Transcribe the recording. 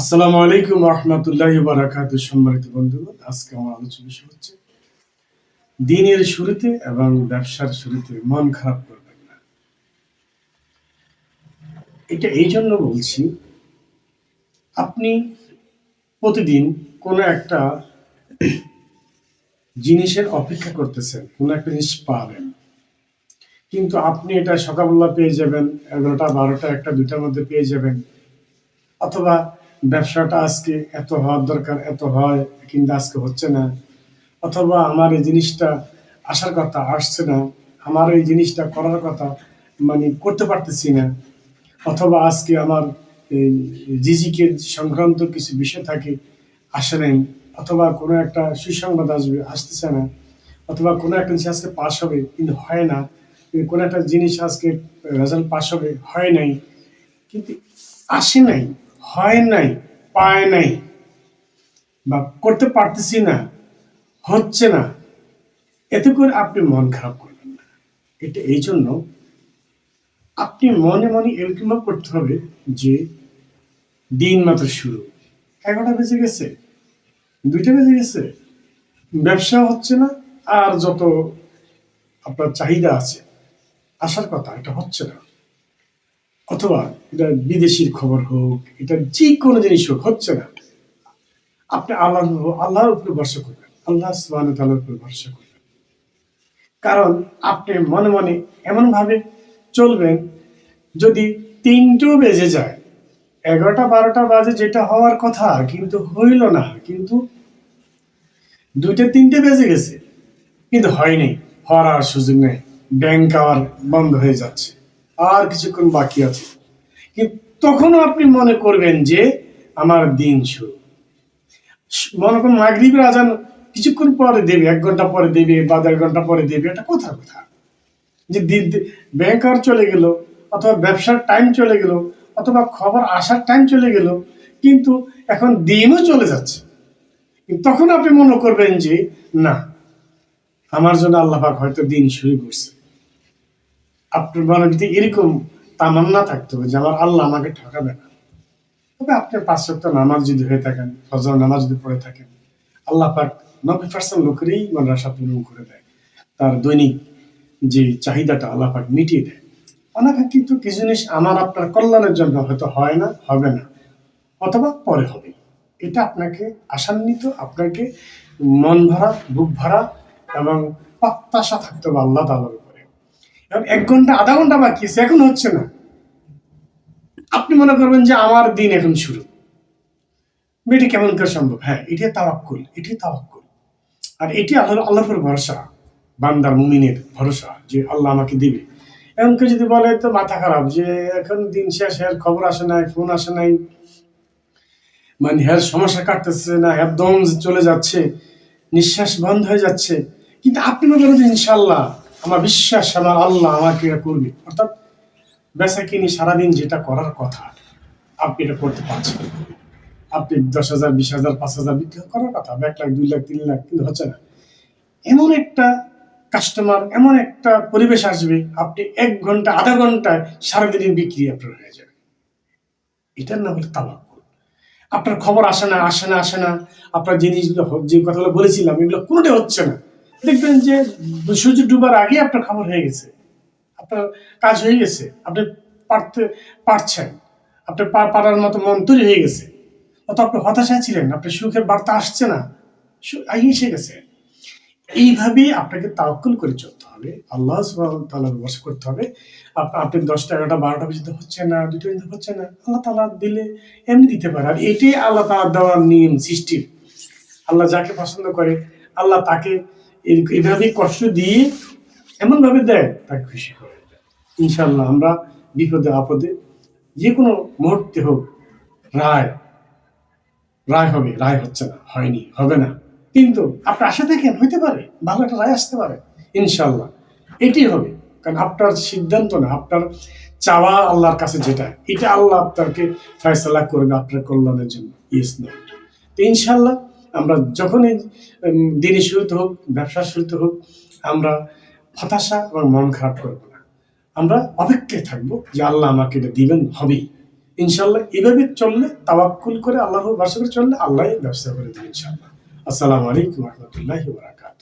আসসালামু আলাইকুম রহমতুল্লাহি ওয়া বারাকাতুহু। সম্মানিত বন্ধুগণ, আজকে আমার আলোচনা বিষয় হচ্ছে দিনের শুরুতে এবং ব্যবসার শুরুতে মন খারাপ করবেন না। এটা এই জন্য বলছি, আপনি প্রতিদিন কোনো একটা জিনিসের অপেক্ষা করতেছেন, কোনো একটা জিনিস পাবেন, কিন্তু আপনি এটা সকালবেলা পেয়ে যাবেন, 11টা 12টা 1টা 2টার মধ্যে পেয়ে যাবেন, অথবা ব্যবসাটা আজকে এত হওয়ার দরকার, এত হয় কিন্তু আজকে হচ্ছে না, অথবা আমার এই জিনিসটা আসার কথা আসছে না, আমার এই জিনিসটা করার কথা মানে করতে পারতেছি না, অথবা আজকে আমার এই রিজিকে সংক্রান্ত কিছু বিষয় থাকে আসে নাই, অথবা কোনো একটা সুসংবাদ আসবে আসতেছে না, অথবা কোনো একটা জিনিস আজকে পাস হবে কিন্তু হয় না, কোনো একটা জিনিস আজকে রেজাল্ট পাস হবে হয় নাই, কিন্তু আসে নাই, হয় নাই, পায় নাই, বা করতে পারতেছি না, হচ্ছে না, এতে করে আপনি মন খারাপ করবেন না। এটা এই জন্য আপনি মনে মনে এরকম করতে হবে যে দিন মাত্র শুরু, 11টা বেজে গেছে, 2টা বেজে গেছে, ব্যবসা হচ্ছে না, আর যত আপনার চাহিদা আছে আসার কথা এটা হচ্ছে না, অথবা এটা বিদেশির খবর হোক, এটা যে কোনো জিনিস হোক হচ্ছে না, আপনি আল্লাহর উপরে ভরসা করবেন, আল্লাহ সুবহানাহু ওয়া তাআলার উপরে ভরসা করবেন। কারণ আপনি মনে মনে এমন ভাবে চলবেন, যদি 3টেও বেজে যায়, 11টা 12টা বাজে যেটা হওয়ার কথা কিন্তু হইল না, কিন্তু 2টা 3টে বেজে গেছে কিন্তু হয়নি, হওয়ার আর সুযোগ নেই, ব্যাংক আর বন্ধ হয়ে যাচ্ছে, আর কিছুক্ষণ বাকি আছে, কিন্তু তখনও আপনি মনে করবেন যে আমার দিন শুরু, মনে করুন মাগরিবের আজান কিছুক্ষণ পরে দেবে, 1 ঘন্টা পরে দেবে বা 1.5 ঘন্টা পরে দেবে, এটা কথা যে ব্যাংক আর চলে গেল, অথবা ব্যবসার টাইম চলে গেল, অথবা খবর আসার টাইম চলে গেল, কিন্তু এখন দিনও চলে যাচ্ছে, তখন আপনি মনে করবেন যে না, আমার জন্য আল্লাহ পাক হয়তো দিন শুরু করছে। আপনার মনের ভিতরে এরকম তামান্না থাকতে হবে যে আমার আল্লাহ আমাকে ঠকাবে না। তবে আপনার 5 ওয়াক্ত নামাজ যদি হয়ে থাকেন, ফজর নামাজ যদি পড়ে থাকেন, আল্লাহ পাক 90% লোকেরই মনের আশা পূরণ করে দেয়, তার দৈনিক যে চাহিদাটা আল্লাহ পাক মিটিয়ে দেয়। অনাকাঙ্ক্ষিত কিছু জিনিস আমার আপনার কল্যাণের জন্য হয়তো হয় না, হবে না, অথবা পরে হবে, এটা আপনাকে আশান্বিত, আপনাকে মন ভরা, বুক ভরা এবং প্রত্যাশা থাকতে হবে আল্লাহ তাআলার উপরে। এখন 1 ঘন্টা আধা ঘন্টা বাকি আছে, এখন হচ্ছে না, আপনি মনে করবেন যে আমার দিন এখন শুরু, এটা কেমন করে সম্ভব? হ্যাঁ, এটাই তাওয়াক্কুল, আর এটি আল্লাহর উপর ভরসা, বান্দার মুমিনের ভরসা যে আল্লাহ আমাকে দিবে। এখন কেউ যদি বলে তো মাথা খারাপ, যে এখন দিন শেষ, এর খবর আসে নাই, ফোন আসে নাই, মানে হ্যাঁ সমস্যা কাটতেছে না, একদম চলে যাচ্ছে, নিঃশ্বাস বন্ধ হয়ে যাচ্ছে, কিন্তু আপনি বলবেন যে ইনশাল্লাহ আমার বিশ্বাস, আমার আল্লাহ আমাকে এটা করবে, অর্থাৎ বেচা কিনি সারাদিন যেটা করার কথা আপনি এটা করতে পারছেন, আপনি 10,000 20,000 5,000 বিক্রি করার কথা, 1 লাখ 2 লাখ 3 লাখ, কিন্তু হচ্ছে না, এমন একটা কাস্টমার, এমন একটা পরিবেশ আসবে, আপনি 1 ঘন্টা আধা ঘন্টায় সারাদিনের বিক্রি আপনার হয়ে যাবে। এটার নাম হলো তাওয়াক্কুল। আপনার খবর আসে না, আপনার জিনিসগুলো যে কথাগুলো বলেছিলাম এগুলো কোনোটাই হচ্ছে না, দেখবেন যে সূর্য ডুবার আগে আপনার খবর হয়ে গেছে, আপনার কাজ হয়ে গেছে, আপনি পারতে পারছেন, আপনার পারার মতো মন তৈরি হয়ে গেছে, অত আপনি হতাশায় ছিলেন, আপনার সুখের বার্তা আসছে না, এসে গেছে। এইভাবেই আপনাকে তাওয়াক্কুল করে চলতে হবে, আল্লাহ সুবহানাহু ওয়া তাআলার ভরসা করতে হবে। আপনি 10টা 11টা 12টা পর্যন্ত হচ্ছে না, 2টা পর্যন্ত হচ্ছে না, আল্লাহ তাআলা দিলে এমনি দিতে পারে, আর এটাই আল্লাহ তাআলার দেওয়ার নিয়ম সৃষ্টির। আল্লাহ যাকে পছন্দ করে আল্লাহ তাকে এইভাবেই কষ্ট দিয়ে এমনভাবে দেয় তাকে খুশি করে দেয়। ইনশাআল্লাহ আমরা বিপদে আপদে যে কোনো মুহূর্তে হোক, রায় রায় হবে, রায় হচ্ছে না, হয়নি, হবে না, কিন্তু আপনি আশা দেখেন হইতে পারে, ভালো একটা রায় আসতে পারে, ইনশাল্লাহ এটি হবে, কারণ আপনার সিদ্ধান্ত না, আপনার চাওয়া আল্লাহর কাছে যেটা, এটা আল্লাহ আপনাকে ফয়সালা করবে আপনার কল্যাণের জন্য, ইয়েস নট। তো ইনশাল্লাহ আমরা যখনই দিনের শুরুতে হোক, ব্যবসার শুরুতে হোক, আমরা হতাশা এবং মন খারাপ করবো না, আমরা অপেক্ষায় থাকবো যে আল্লাহ আমাকে এটা দিবেন, হবেই, ইনশাল্লাহ এভাবে চললে, তাওয়াক্কুল করে আল্লাহর উপর ভরসা করে চললে আল্লাহ ব্যবস্থা করে দেবে ইনশাল্লাহ। আসসালামু আলাইকুম ওয়া রাহমাতুল্লাহি ওয়া বারাকাতুহু।